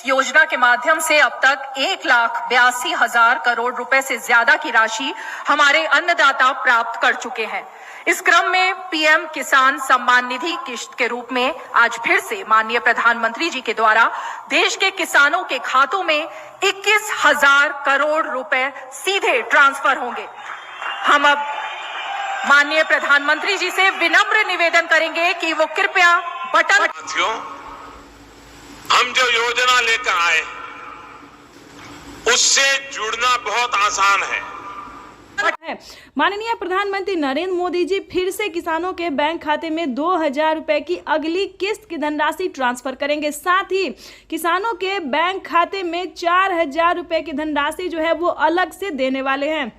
इस योजना के माध्यम से अब तक 1,82,000 करोड़ रुपए से ज्यादा की राशि हमारे अन्नदाता प्राप्त कर चुके हैं। इस क्रम में पीएम किसान सम्मान निधि किश्त के रूप में आज फिर से माननीय प्रधानमंत्री जी के द्वारा देश के किसानों के खातों में 21,000 करोड़ रुपए सीधे ट्रांसफर होंगे। हम अब माननीय प्रधानमंत्री जी से विनम्र निवेदन करेंगे कि वो कृपया बटन। साथियों, हम जो योजना लेकर आए उससे जुड़ना बहुत आसान है। माननीय प्रधानमंत्री नरेंद्र मोदी जी फिर से किसानों के बैंक खाते में 2,000 रुपए की अगली किस्त की धनराशि ट्रांसफर करेंगे। साथ ही किसानों के बैंक खाते में 4,000 रुपए की धनराशि जो है वो अलग से देने वाले हैं।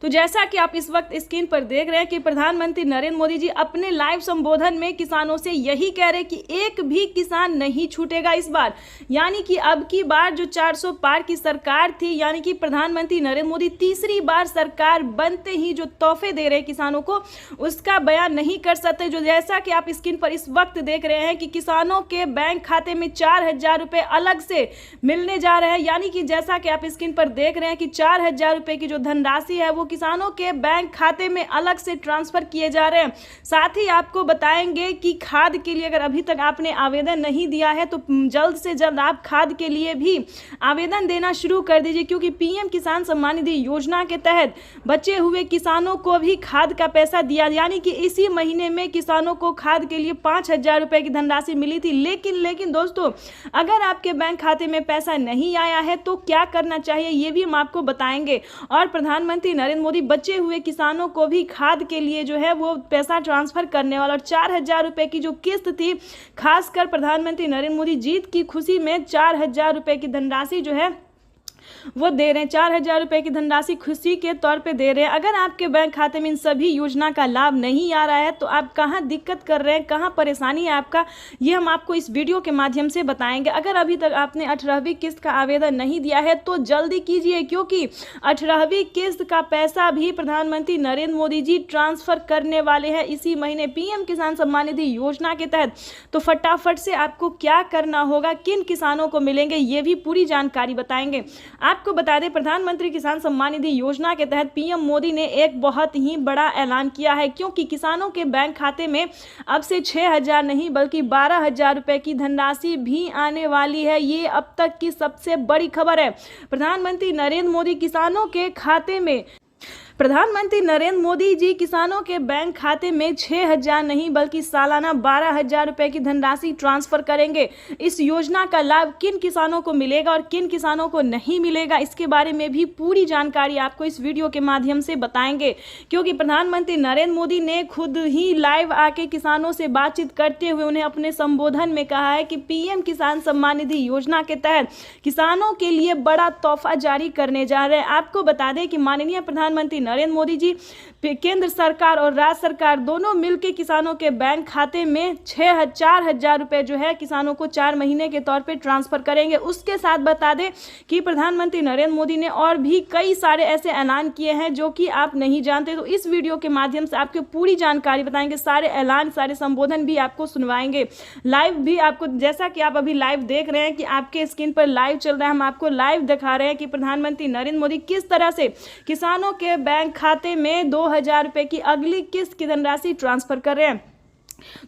तो जैसा कि आप इस वक्त स्क्रीन पर देख रहे हैं कि प्रधानमंत्री नरेंद्र मोदी जी अपने लाइव संबोधन में किसानों से यही कह रहे हैं कि एक भी किसान नहीं छूटेगा इस बार। यानी कि अब की बार जो 400 पार की सरकार थी, यानी कि प्रधानमंत्री नरेंद्र मोदी तीसरी बार सरकार बनते ही जो तोहफे दे रहे हैं किसानों को, उसका बयान नहीं कर सकते। जो जैसा कि आप स्क्रीन पर इस वक्त देख रहे हैं कि किसानों के बैंक खाते में 4,000 रुपए अलग से मिलने जा रहे हैं। यानी कि जैसा कि आप स्क्रीन पर देख रहे हैं कि 4,000 रुपए की जो धनराशि है वो किसानों के बैंक खाते में अलग से ट्रांसफर किए जा रहे हैं। साथ ही आपको बताएंगे कि खाद के लिए अगर अभी तक आपने आवेदन नहीं दिया है तो जल्द से जल्द आप खाद के लिए भी आवेदन देना शुरू कर दीजिए, क्योंकि पीएम किसान सम्मान निधि योजना के तहत बचे हुए किसानों को भी खाद का पैसा दिया। यानी कि इसी महीने में किसानों को खाद के लिए 5,000 रुपए की धनराशि मिली थी। लेकिन दोस्तों, अगर आपके बैंक खाते में पैसा नहीं आया है तो क्या करना चाहिए ये भी हम आपको बताएंगे। और प्रधानमंत्री नरेंद्र मोदी बचे हुए किसानों को भी खाद के लिए जो है वो पैसा ट्रांसफर करने वाला। और 4,000 रुपए की जो किस्त थी, खासकर प्रधानमंत्री नरेंद्र मोदी जीत की खुशी में 4,000 रुपए की धनराशि जो है वो दे रहे हैं। 4,000 रुपए की धनराशि खुशी के तौर पे दे रहे हैं। अगर आपके बैंक खाते में इन सभी योजना का लाभ नहीं आ रहा है तो आप कहां दिक्कत कर रहे हैं, कहां परेशानी है आपका, ये हम आपको इस वीडियो के माध्यम से बताएंगे। अगर अभी तक आपने 18वीं किस्त का आवेदन नहीं दिया है तो जल्दी कीजिए, क्योंकि 18वीं किस्त का पैसा भी प्रधानमंत्री नरेंद्र मोदी जी ट्रांसफर करने वाले हैं इसी महीने पीएम किसान सम्मान निधि योजना के तहत। तो फटाफट से आपको क्या करना होगा, किन किसानों को मिलेंगे, ये भी पूरी जानकारी बताएंगे। आपको बता दें, प्रधानमंत्री किसान सम्मान निधि योजना के तहत पीएम मोदी ने एक बहुत ही बड़ा ऐलान किया है, क्योंकि किसानों के बैंक खाते में अब से 6,000 नहीं बल्कि 12,000 रुपए की धनराशि भी आने वाली है। ये अब तक की सबसे बड़ी खबर है। प्रधानमंत्री नरेंद्र मोदी जी किसानों के बैंक खाते में 6,000 नहीं बल्कि सालाना 12,000 रुपए की धनराशि ट्रांसफर करेंगे। इस योजना का लाभ किन किसानों को मिलेगा और किन किसानों को नहीं मिलेगा, इसके बारे में भी पूरी जानकारी आपको इस वीडियो के माध्यम से बताएंगे, क्योंकि प्रधानमंत्री नरेंद्र मोदी ने खुद ही लाइव आके किसानों से बातचीत करते हुए उन्हें अपने संबोधन में कहा है कि पीएम किसान सम्मान निधि योजना के तहत किसानों के लिए बड़ा तोहफा जारी करने जा रहे हैं। आपको बता दें कि माननीय प्रधानमंत्री नरेंद्र मोदी जी केंद्र सरकार और राज्य सरकार दोनों मिलकर किसानों के बैंक खाते में 4,000 रुपए जो है किसानों को 4 महीने के तौर पे ट्रांसफर करेंगे। उसके साथ बता दें कि प्रधानमंत्री नरेंद्र मोदी ने और भी कई सारे ऐसे ऐलान किए हैं जो कि आप नहीं जानते। तो इस वीडियो के माध्यम से आपको पूरी जानकारी बताएंगे, सारे ऐलान, सारे संबोधन भी आपको सुनवाएंगे। लाइव भी आपको, जैसा कि आप अभी लाइव देख रहे हैं कि आपके स्क्रीन पर लाइव चल रहा है, हम आपको लाइव दिखा रहे हैं कि प्रधानमंत्री नरेंद्र मोदी किस तरह से किसानों के बैंक खाते में 2,000 रुपए की अगली किस्त की धनराशि ट्रांसफर कर रहे हैं।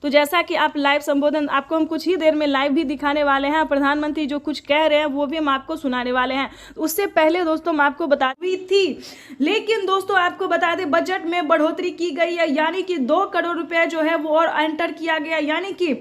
तो जैसा कि आप लाइव संबोधन आपको हम कुछ ही देर में लाइव भी दिखाने वाले हैं, प्रधानमंत्री जो कुछ कह रहे हैं वो भी हम आपको सुनाने वाले हैं। उससे पहले दोस्तों हम आपको बता दी थी, लेकिन दोस्तों आपको बता दें बजट में बढ़ोतरी की गई है, यानी कि 2 करोड़ रुपए जो है वो और एंटर किया गया। यानी कि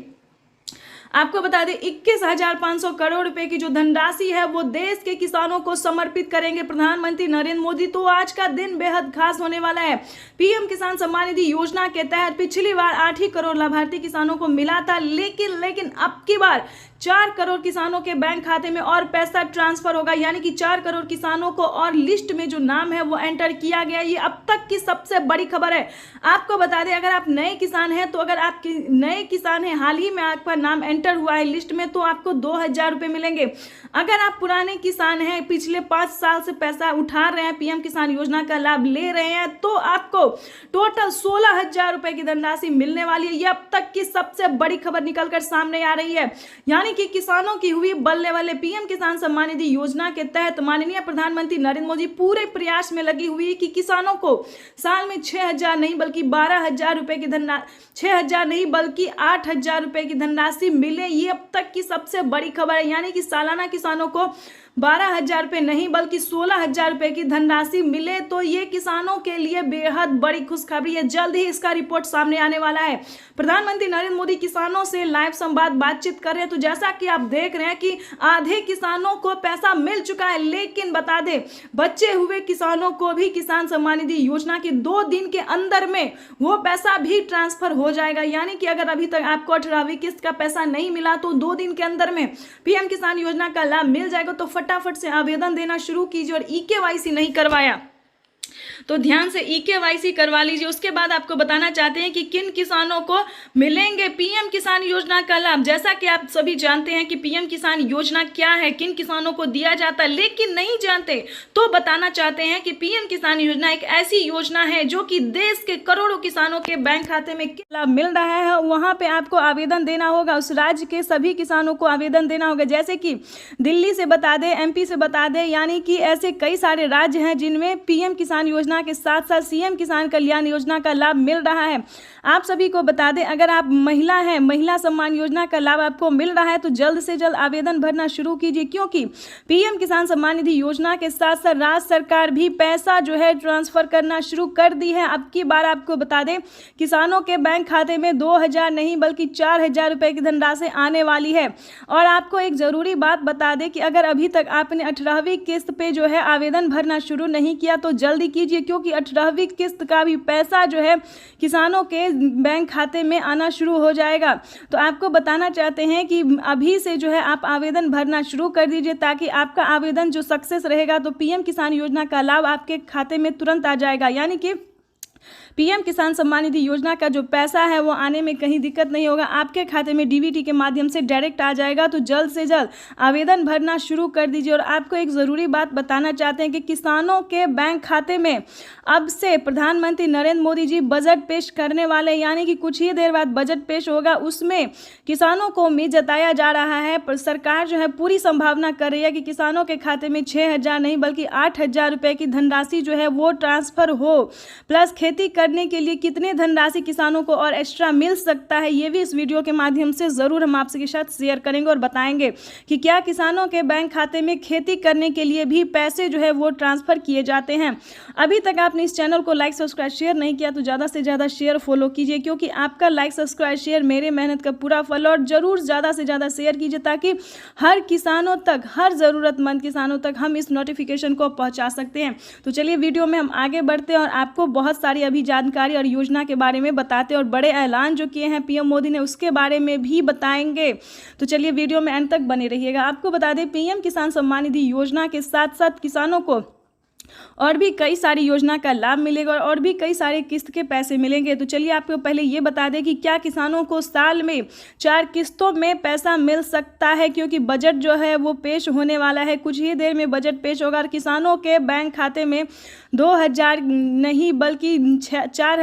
आपको बता दें 21,500 करोड़ रुपए की जो धनराशि है वो देश के किसानों को समर्पित करेंगे प्रधानमंत्री नरेंद्र मोदी। तो आज का दिन बेहद खास होने वाला है। पीएम किसान सम्मान निधि योजना के तहत पिछली बार 8 ही करोड़ लाभार्थी किसानों को मिला था, लेकिन अब की बार 4 करोड़ किसानों के बैंक खाते में और पैसा ट्रांसफर होगा। यानी कि 4 करोड़ किसानों को और लिस्ट में जो नाम है वो एंटर किया गया। ये अब तक की सबसे बड़ी खबर है। आपको बता दें, अगर आप नए किसान हैं तो अगर आप नए किसान हैं, हाल ही में आपका नाम एंटर हुआ है लिस्ट में, तो आपको 2,000 रुपए मिलेंगे। अगर आप पुराने किसान हैं, पिछले 5 साल से पैसा उठा रहे हैं, पीएम किसान योजना का लाभ ले रहे हैं, तो आपको टोटल 16,000 रुपए की धनराशि मिलने वाली है। ये अब तक की सबसे बड़ी खबर निकलकर सामने आ रही है। यानी कि किसानों की हुई बल्ले वाले। पीएम किसान सम्मान निधि योजना के तहत माननीय प्रधानमंत्री नरेंद्र मोदी पूरे प्रयास में लगी हुई है कि किसानों को साल में 6,000 नहीं बल्कि 12,000 रुपए की 6,000 नहीं बल्कि 8,000 रुपए की धनराशि मिले। ये अब तक की सबसे बड़ी खबर है, यानी कि सालाना किसानों को 12,000 रुपये नहीं बल्कि 16,000 रुपये की धनराशि मिले। तो ये किसानों के लिए बेहद बड़ी खुशखबरी है। जल्द ही इसका रिपोर्ट सामने आने वाला है। प्रधानमंत्री नरेंद्र मोदी किसानों से लाइव संवाद बातचीत कर रहे हैं। तो जैसा कि आप देख रहे हैं कि आधे किसानों को पैसा मिल चुका है, लेकिन बता दें बचे हुए किसानों को भी किसान सम्मान निधि योजना के 2 दिन के अंदर में वो पैसा भी ट्रांसफर हो जाएगा। यानी कि अगर अभी तक आपको 18वीं किस्त का पैसा नहीं मिला तो 2 दिन के अंदर में पीएम किसान योजना का लाभ मिल जाएगा। तो फटाफट से आवेदन देना शुरू कीजिए। और ईकेवाईसी नहीं करवाया तो ध्यान से ईकेवाईसी करवा लीजिए। उसके बाद आपको बताना चाहते हैं कि किन किसानों को मिलेंगे पीएम किसान योजना का लाभ। जैसा कि आप सभी जानते हैं कि पीएम किसान योजना क्या है, किन किसानों को दिया जाता है, लेकिन नहीं जानते तो बताना चाहते हैं कि पीएम किसान योजना एक ऐसी योजना है जो कि देश के करोड़ों किसानों के बैंक खाते में लाभ मिल रहा है। वहां पे आपको आवेदन देना होगा, उस राज्य के सभी किसानों को आवेदन देना होगा। जैसे कि दिल्ली से बता दें, एमपी से बता दें, यानी कि ऐसे कई सारे राज्य हैं जिनमें पीएम किसान योजना के साथ साथ सीएम किसान कल्याण योजना का लाभ मिल रहा है। आप सभी को बता दें, अगर आप महिला हैं, महिला सम्मान योजना का लाभ आपको मिल रहा है तो जल्द से जल्द आवेदन भरना शुरू कीजिए, क्योंकि पीएम किसान सम्मान निधि योजना के साथ साथ राज्य सरकार भी पैसा जो है ट्रांसफर करना शुरू कर दी है। अब की बार आपको बता दें किसानों के बैंक खाते में 2,000 नहीं बल्कि 4,000 रुपए की धनराशि आने वाली है। और आपको एक जरूरी बात बता दें कि अगर अभी तक आपने 18वीं किस्त पे जो है आवेदन भरना शुरू नहीं किया तो जल्दी कीजिए, क्योंकि 18वीं किस्त का भी पैसा जो है किसानों के बैंक खाते में आना शुरू हो जाएगा। तो आपको बताना चाहते हैं कि अभी से जो है आप आवेदन भरना शुरू कर दीजिए, ताकि आपका आवेदन जो सक्सेस रहेगा तो पीएम किसान योजना का लाभ आपके खाते में तुरंत आ जाएगा। यानी कि पीएम किसान सम्मान निधि योजना का जो पैसा है वो आने में कहीं दिक्कत नहीं होगा, आपके खाते में डीबीटी के माध्यम से डायरेक्ट आ जाएगा। तो जल्द से जल्द आवेदन भरना शुरू कर दीजिए। और आपको एक ज़रूरी बात बताना चाहते हैं कि किसानों के बैंक खाते में अब से प्रधानमंत्री नरेंद्र मोदी जी बजट पेश करने वाले, यानी कि कुछ ही देर बाद बजट पेश होगा। उसमें किसानों को उम्मीद जताया जा रहा है, पर सरकार जो है पूरी संभावना कर रही है कि किसानों के खाते में 6,000 नहीं बल्कि 8,000 रुपये की धनराशि जो है वो ट्रांसफर हो। प्लस खेती करने के लिए कितने धनराशि किसानों को और एक्स्ट्रा मिल सकता है, ये भी इस वीडियो के माध्यम से ज़रूर हम आपके साथ शेयर करेंगे और बताएंगे कि क्या किसानों के बैंक खाते में खेती करने के लिए भी पैसे जो है वो ट्रांसफ़र किए जाते हैं। अभी तक आपने इस चैनल को लाइक सब्सक्राइब शेयर नहीं किया तो ज़्यादा से ज़्यादा शेयर फॉलो कीजिए, क्योंकि आपका लाइक सब्सक्राइब शेयर मेरे मेहनत का पूरा फल। और ज़रूर ज़्यादा से ज़्यादा शेयर कीजिए ताकि हर किसानों तक, हर ज़रूरतमंद किसानों तक हम इस नोटिफिकेशन को पहुँचा सकते हैं। तो चलिए वीडियो में हम आगे बढ़ते हैं और आपको बहुत सारी अभी जानकारी और योजना के बारे में बताते हैं और बड़े ऐलान जो किए हैं पीएम मोदी ने उसके बारे में भी बताएंगे। तो चलिए वीडियो में अंत तक बने रहिएगा। आपको बता दें पीएम किसान सम्मान निधि योजना के साथ साथ किसानों को और भी कई सारी योजना का लाभ मिलेगा और भी कई सारे किस्त के पैसे मिलेंगे। तो चलिए आपको पहले ये बता दें कि क्या किसानों को साल में 4 किस्तों में पैसा मिल सकता है, क्योंकि बजट जो है वो पेश होने वाला है। कुछ ही देर में बजट पेश होगा और किसानों के बैंक खाते में 2,000 नहीं बल्कि 4,000